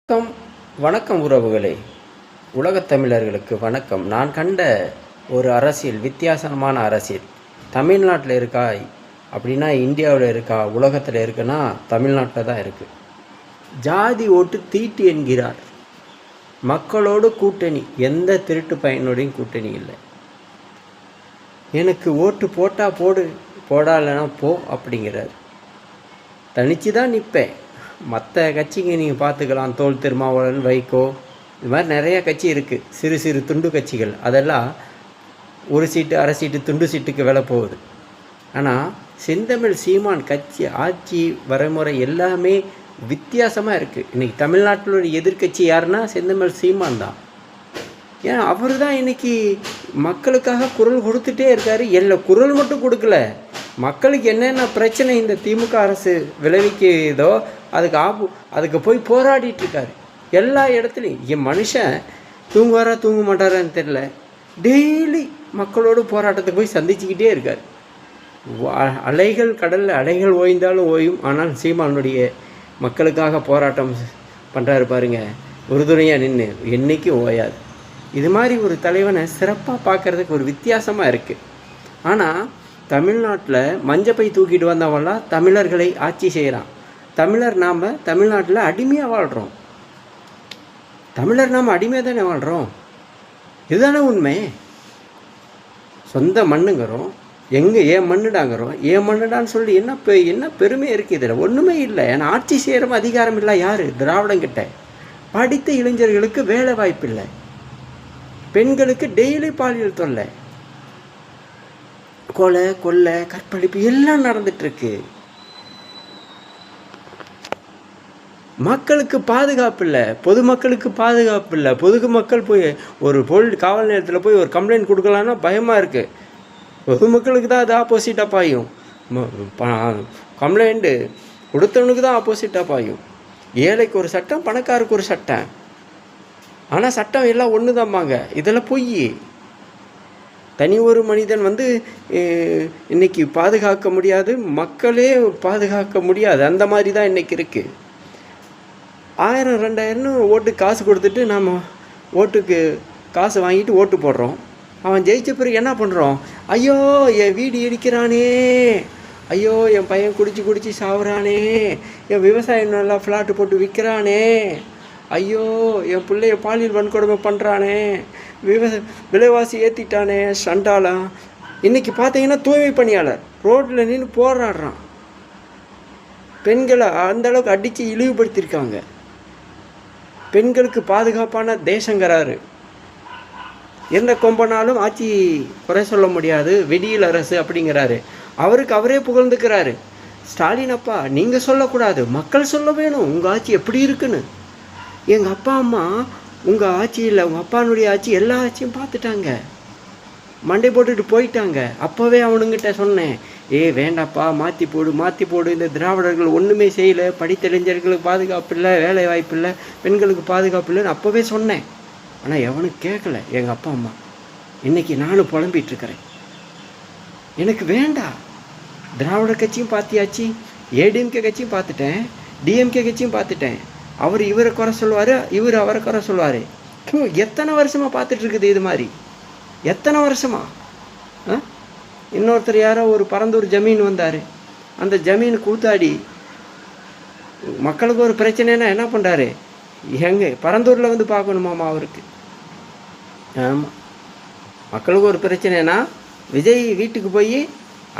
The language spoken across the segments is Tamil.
வணக்கம் வணக்கம் உறவுகளே, உலகத் தமிழர்களுக்கு வணக்கம். நான் கண்ட ஒரு அரசியல், வித்தியாசமான அரசியல் தமிழ்நாட்டில் இருக்கா அப்படின்னா இந்தியாவில் இருக்கா, உலகத்தில் இருக்குன்னா தமிழ்நாட்டில் தான் இருக்குது. ஜாதி ஓட்டு தீட்டு என்கிறார். மக்களோடு கூட்டணி, எந்த திருட்டு பையனோடையும் கூட்டணி இல்லை. எனக்கு ஓட்டு போட்டால் போடு, போடாலைன்னா போ அப்படிங்கிறார். தனிச்சு தான் நிற்பேன். மற்ற கட்சிங்க நீங்கள் பார்த்துக்கலாம், தோல் திருமாவளவன், வைகோ, இது மாதிரி நிறையா கட்சி இருக்குது. சிறு சிறு துண்டு கட்சிகள், அதெல்லாம் ஒரு சீட்டு அரை சீட்டு துண்டு சீட்டுக்கு விலை போகுது. ஆனால் செந்தமிழ் சீமான் கட்சி ஆட்சி வரைமுறை எல்லாமே வித்தியாசமாக இருக்குது. இன்றைக்கி தமிழ்நாட்டில் ஒரு எதிர்கட்சி யாருன்னா செந்தமிழ் சீமான் தான். ஏன் அவர் தான் இன்றைக்கி மக்களுக்காக குரல் கொடுத்துட்டே இருக்கார். குரல் மட்டும் கொடுக்கல, மக்களுக்கு என்னென்ன பிரச்சனை இந்த திமுக அரசு விளைவிக்குதோ அதுக்கு போய் போராடிட்டுருக்காரு எல்லா இடத்துலையும். என் மனுஷன் தூங்குவாரா தூங்க மாட்டாரான்னு தெரில, டெய்லி மக்களோட போராட்டத்துக்கு போய் சந்திச்சுக்கிட்டே இருக்கார். அலைகள் கடலில் அலைகள் ஓய்ந்தாலும் ஓயும், ஆனால் சீமானுடைய மக்களுக்காக போராட்டம் பண்ணுறாரு பாருங்க, உறுதுணையாக நின்று என்றைக்கும் ஓயாது. இது மாதிரி ஒரு தலைவனை சிறப்பாக பார்க்குறதுக்கு ஒரு வித்தியாசமாக இருக்குது. ஆனால் தமிழ்நாட்டில் மஞ்சப்பை தூக்கிட்டு வந்தவங்களாம் தமிழர்களை ஆட்சி செய்கிறான். நாம் தமிழ்நாட்டில் அடிமையாக வாழ்கிறோம். நாம் அடிமையாக தானே வாழ்கிறோம். இதுதானே உண்மை. சொந்த மண்ணுங்கிறோம், ஏன் மண்ணுடாங்கிறோம். ஏன் மண்ணுடான்னு சொல்லி என்ன பெருமை இருக்குது இதில்? ஒன்றுமே இல்லை. ஏன்னா ஆட்சி செய்கிற அதிகாரம் இல்லை யார்? திராவிடங்கிட்ட. படித்த இளைஞர்களுக்கு வேலை வாய்ப்பு இல்லை, பெண்களுக்கு டெய்லி பாலியல் தொல்லை, கொலை கொள்ளை கற்பழிப்பு எல்லாம் நடந்துட்டுருக்கு. மக்களுக்கு பாதுகாப்பு இல்லை, பொதுமக்களுக்கு பாதுகாப்பு இல்லை. பொதுமக்கள் போய் ஒரு காவல் நிலையத்தில் போய் ஒரு கம்ப்ளைண்ட் கொடுக்கலான்னா பயமாக இருக்குது. பொதுமக்களுக்கு தான் அது ஆப்போசிட்டாக பாயும். கம்ப்ளைண்ட்டு கொடுத்தவனுக்கு தான் ஆப்போசிட்டாக பாயும். ஏழைக்கு ஒரு சட்டம், பணக்காருக்கு ஒரு சட்டம். ஆனால் சட்டம் எல்லாம் ஒன்று தான்பாங்க. இதெல்லாம் பொய். தனி ஒரு மனிதன் இன்றைக்கி பாதுகாக்க முடியாது, மக்களே பாதுகாக்க முடியாது. அந்த மாதிரி தான் இன்றைக்கி இருக்குது. 1000 2000 ஓட்டு காசு கொடுத்துட்டு நாம் ஓட்டுக்கு காசு வாங்கிட்டு ஓட்டு போடுறோம். அவன் ஜெயிச்ச பிறகு என்ன பண்ணுறோம்? ஐயோ என் வீடு இடிக்கிறானே, ஐயோ என் பையன் குடிச்சு சாவுறானே, என் விவசாயம் நல்லா ஃப்ளாட்டு போட்டு விற்கிறானே, ஐயோ என் பிள்ளைய பாலியல் வன்கொடுமை பண்ணுறானே, விலைவாசி ஏற்றிட்டானே, சண்டாலாம். இன்றைக்கி பார்த்தீங்கன்னா தூய்மை பணியாளர் ரோட்டில் நின்று போராடுறான். பெண்களை அந்தளவுக்கு அடித்து இழிவுபடுத்தியிருக்காங்க. பெண்களுக்கு பாதுகாப்பான தேசங்கிறாரு. எந்த கொம்பனாலும் ஆட்சி குறை சொல்ல முடியாது, வெடியில் அரசு அப்படிங்கிறாரு. அவரே புகழ்ந்துக்கிறாரு. ஸ்டாலின் அப்பா, நீங்கள் சொல்லக்கூடாது, மக்கள் சொல்ல வேணும் உங்கள் ஆட்சி எப்படி இருக்குன்னு. எங்கள் அப்பா அம்மா உங்கள் ஆட்சியில், உங்கள் அப்பானுடைய ஆட்சி எல்லா ஆட்சியும் பார்த்துட்டாங்க, மண்டை போட்டுட்டு போயிட்டாங்க. அப்போவே அவனுங்கிட்ட சொன்னேன், வேண்டாப்பா மாற்றி போடு. இந்த திராவிடர்கள் ஒன்றுமே செய்யலை, படித்த இளைஞர்களுக்கு பாதுகாப்பு இல்லை, வேலை வாய்ப்பு இல்லை, பெண்களுக்கு பாதுகாப்பு இல்லைன்னு அப்போவே சொன்னேன். ஆனால் எவனும் கேட்கல எங்கள் அப்பா அம்மா. இன்றைக்கி நானும் புலம்பிகிட்ருக்கிறேன். எனக்கு வேண்டாம். திராவிட கட்சியும் பார்த்தியாச்சு, ஏடிஎம்கே கட்சியும் பார்த்துட்டேன், டிஎம்கே கட்சியும் பார்த்துட்டேன். அவர் இவரை குறை சொல்லுவார், இவர் அவரை குறை சொல்லுவார். எத்தனை வருஷமாக பார்த்துட்ருக்குது இது மாதிரி? எத்தனை வருஷமா? இன்னொருத்தர் யாரோ ஒரு பரந்தூர் ஜமீன் வந்தார். அந்த ஜமீன் கூத்தாடி மக்களுக்கு ஒரு பிரச்சனைனா என்ன பண்ணுறாரு? பரந்தூரில் பார்க்கணுமாமா அவருக்கு. ஆமாம், மக்களுக்கு ஒரு பிரச்சனைனா விஜய் வீட்டுக்கு போய்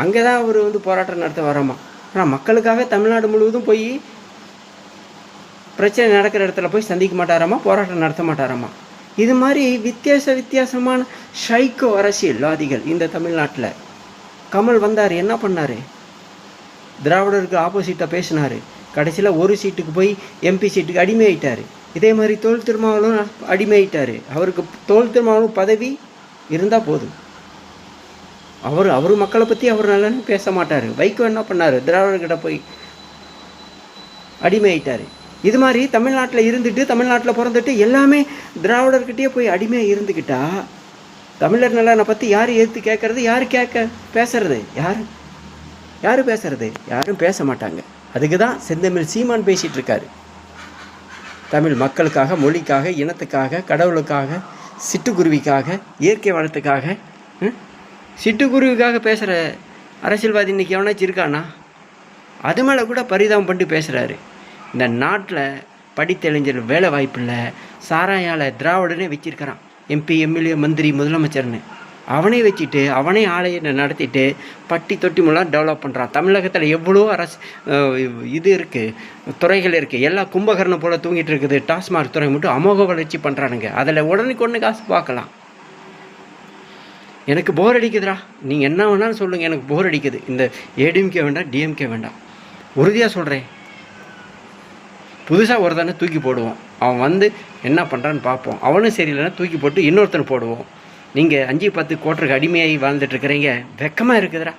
அங்கே தான் அவர் போராட்டம் நடத்த வராமா. ஆனால் மக்களுக்காக தமிழ்நாடு முழுவதும் போய் பிரச்சனை நடக்கிற இடத்துல போய் சந்திக்க மாட்டாராமா, போராட்டம் நடத்த மாட்டாராமா. இது மாதிரி வித்தியாசமான ஷைக்கோ அரசியல்வாதிகள் இந்த தமிழ்நாட்டில். கமல் வந்தார், என்ன பண்ணார்? திராவிடருக்கு ஆப்போசிட்டாக பேசினார். கடைசியில் ஒரு சீட்டுக்கு போய் எம்பி சீட்டுக்கு அடிமையாயிட்டார். இதே மாதிரி தோல் திருமாவளவன் அடிமையாயிட்டார். அவருக்கு தோல் திருமாவளவன் பதவி இருந்தால் போதும். அவர் மக்களை பற்றி அவர் நல்லன்னு பேச மாட்டார். வைகோ என்ன பண்ணார்? திராவிடர்கிட்ட போய் அடிமையாயிட்டார். இது மாதிரி தமிழ்நாட்டில் இருந்துட்டு, தமிழ்நாட்டில் பிறந்துட்டு எல்லாமே திராவிடர்கிட்டே போய் அடிமையாக இருந்துக்கிட்டா தமிழர் நலனை பற்றி யார் எடுத்து கேட்கறது? பேசுறது? யார் பேசுறது? யாரும் பேச மாட்டாங்க. அதுக்கு தான் செந்தமிழ் சீமான் பேசிகிட்டு இருக்காரு. தமிழ் மக்களுக்காக, மொழிக்காக, இனத்துக்காக, கடவுளுக்காக, சிட்டுக்குருவிக்காக, இயற்கை வளத்துக்காக, சிட்டுக்குருவிக்காக பேசுகிற அரசியல்வாதி இன்றைக்கி எவனாச்சும் இருக்கானா? அது மேலே கூட பரிதாபம் பண்ணிட்டு பேசுகிறாரு. இந்த நாட்டில் படித்தறிஞர் வேலை வாய்ப்பு இல்லை, சாராயால் திராவிடனே வச்சிருக்கிறான், MP, MLA, மந்திரி, முதலமைச்சர்னு அவனே வச்சுட்டு அவனே ஆலையை நடத்திட்டு பட்டி தொட்டி மூலம் டெவலப் பண்ணுறான். தமிழகத்தில் எவ்வளோ இது இருக்குது, துறைகள் இருக்குது, எல்லாம் கும்பகர்ணம் போல் தூங்கிட்டு இருக்குது. டாஸ்மாக் துறை மட்டும் அமோக வளர்ச்சி பண்ணுறானுங்க. அதில் உடனுக்கு காசு பார்க்கலாம். எனக்கு போர் அடிக்குதுடா, நீங்கள் என்ன வேணாலும் சொல்லுங்கள், எனக்கு போர் அடிக்குது. இந்த ADMK வேண்டாம், DMK வேண்டாம், உறுதியாக சொல்கிறேன். புதுசாக ஒரு தானே தூக்கி போடுவோம், அவன் என்ன பண்ணுறான்னு பார்ப்போம். அவனும் சரியில்லைன்னா தூக்கி போட்டு இன்னொருத்தனை போடுவோம். நீங்கள் 5-10 கோட்டருக்கு அடிமையாகி வாழ்ந்துட்டுருக்கிறீங்க, வெக்கமாக இருக்குதுடா.